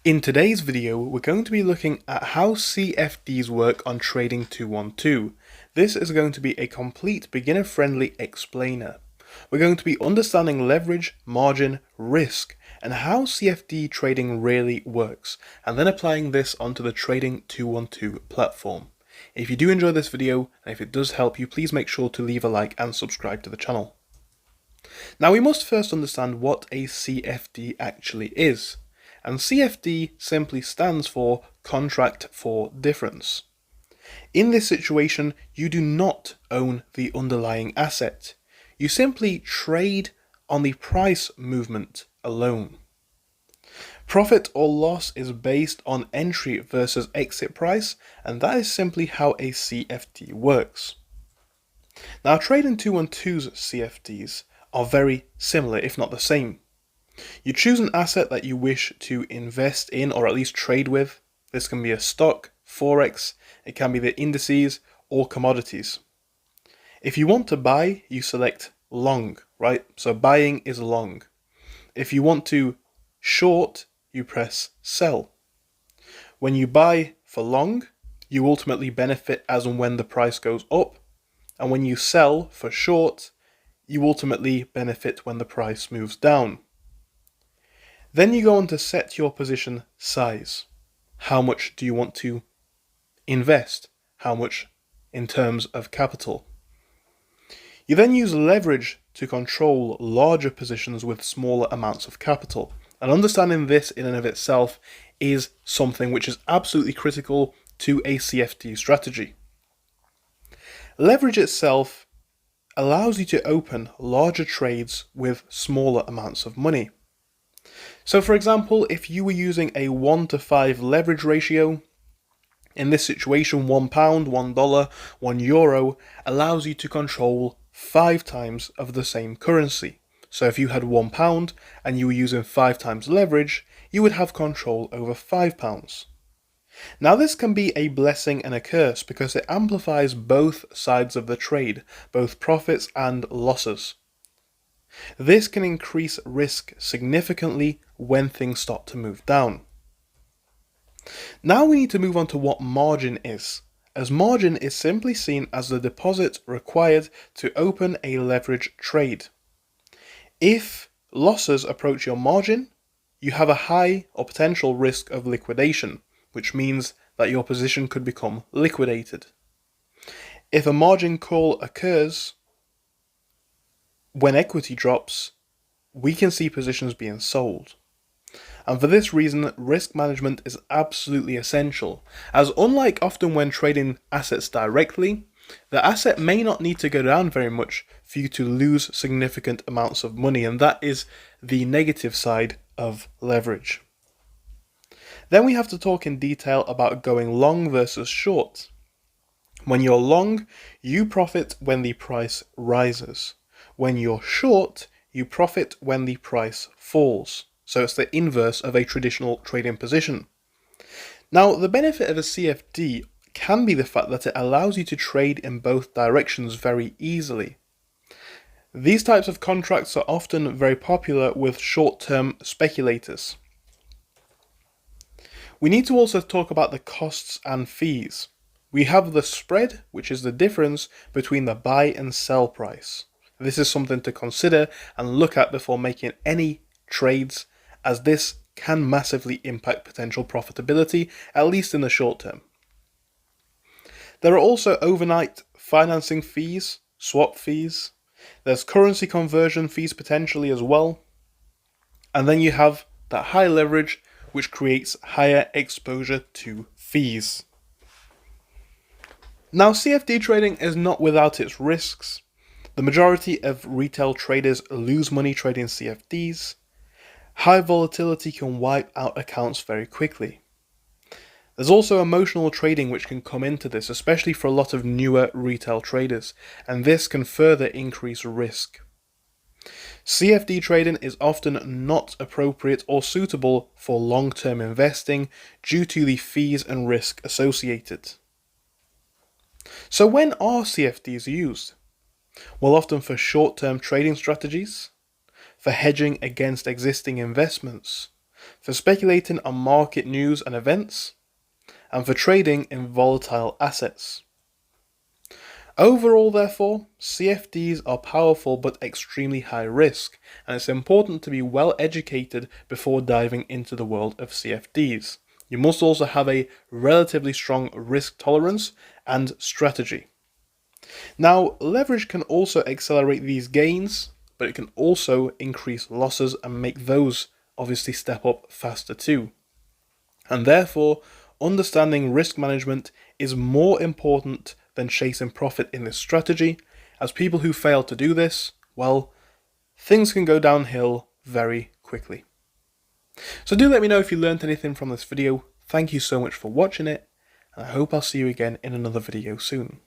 In today's video, we're going to be looking at how CFDs work on Trading 212. This is going to be a complete beginner-friendly explainer. We're going to be understanding leverage, margin, risk, and how CFD trading really works, and then applying this onto the Trading 212 platform. If you do enjoy this video, and if it does help you, please make sure to leave a like and subscribe to the channel. Now we must first understand what a CFD actually is. And CFD simply stands for Contract for Difference. In this situation, you do not own the underlying asset. You simply trade on the price movement alone. Profit or loss is based on entry versus exit price, and that is simply how a CFD works. Now, Trading 212's CFDs are very similar, if not the same. You choose an asset that you wish to invest in or at least trade with. This can be a stock, forex, it can be the indices or commodities. If you want to buy, you select long, right? So buying is long. If you want to short, you press sell. When you buy for long, you ultimately benefit as and when the price goes up. And when you sell for short, you ultimately benefit when the price moves down. Then you go on to set your position size. How much do you want to invest? How much in terms of capital? You then use leverage to control larger positions with smaller amounts of capital. And understanding this in and of itself is something which is absolutely critical to a CFD strategy. Leverage itself allows you to open larger trades with smaller amounts of money. So for example, if you were using a 1:5 leverage ratio, in this situation £1, $1, €1 allows you to control 5 times of the same currency. So if you had £1 and you were using 5 times leverage, you would have control over £5. Now this can be a blessing and a curse because it amplifies both sides of the trade, both profits and losses. This can increase risk significantly when things start to move down. Now we need to move on to what margin is, as margin is simply seen as the deposit required to open a leverage trade. If losses approach your margin, you have a high or potential risk of liquidation, which means that your position could become liquidated. If a margin call occurs, when equity drops, we can see positions being sold. And for this reason, risk management is absolutely essential, as unlike often when trading assets directly, the asset may not need to go down very much for you to lose significant amounts of money, and that is the negative side of leverage. Then we have to talk in detail about going long versus short. When you're long, you profit when the price rises. When you're short, you profit when the price falls. So it's the inverse of a traditional trading position. Now, the benefit of a CFD can be the fact that it allows you to trade in both directions very easily. These types of contracts are often very popular with short-term speculators. We need to also talk about the costs and fees. We have the spread, which is the difference between the buy and sell price. This is something to consider and look at before making any trades, as this can massively impact potential profitability, at least in the short term. There are also overnight financing fees, swap fees. There's currency conversion fees potentially as well. And then you have that high leverage, which creates higher exposure to fees. Now, CFD trading is not without its risks. The majority of retail traders lose money trading CFDs. High volatility can wipe out accounts very quickly. There's also emotional trading which can come into this, especially for a lot of newer retail traders, and this can further increase risk. CFD trading is often not appropriate or suitable for long-term investing due to the fees and risk associated. So when are CFDs used? Well, often for short-term trading strategies, for hedging against existing investments, for speculating on market news and events, and for trading in volatile assets. Overall, therefore, CFDs are powerful but extremely high risk, and it's important to be well educated before diving into the world of CFDs. You must also have a relatively strong risk tolerance and strategy. Now, leverage can also accelerate these gains, but it can also increase losses and make those obviously step up faster too. And therefore, understanding risk management is more important than chasing profit in this strategy, as people who fail to do this, well, things can go downhill very quickly. So do let me know if you learned anything from this video. Thank you so much for watching it, and I hope I'll see you again in another video soon.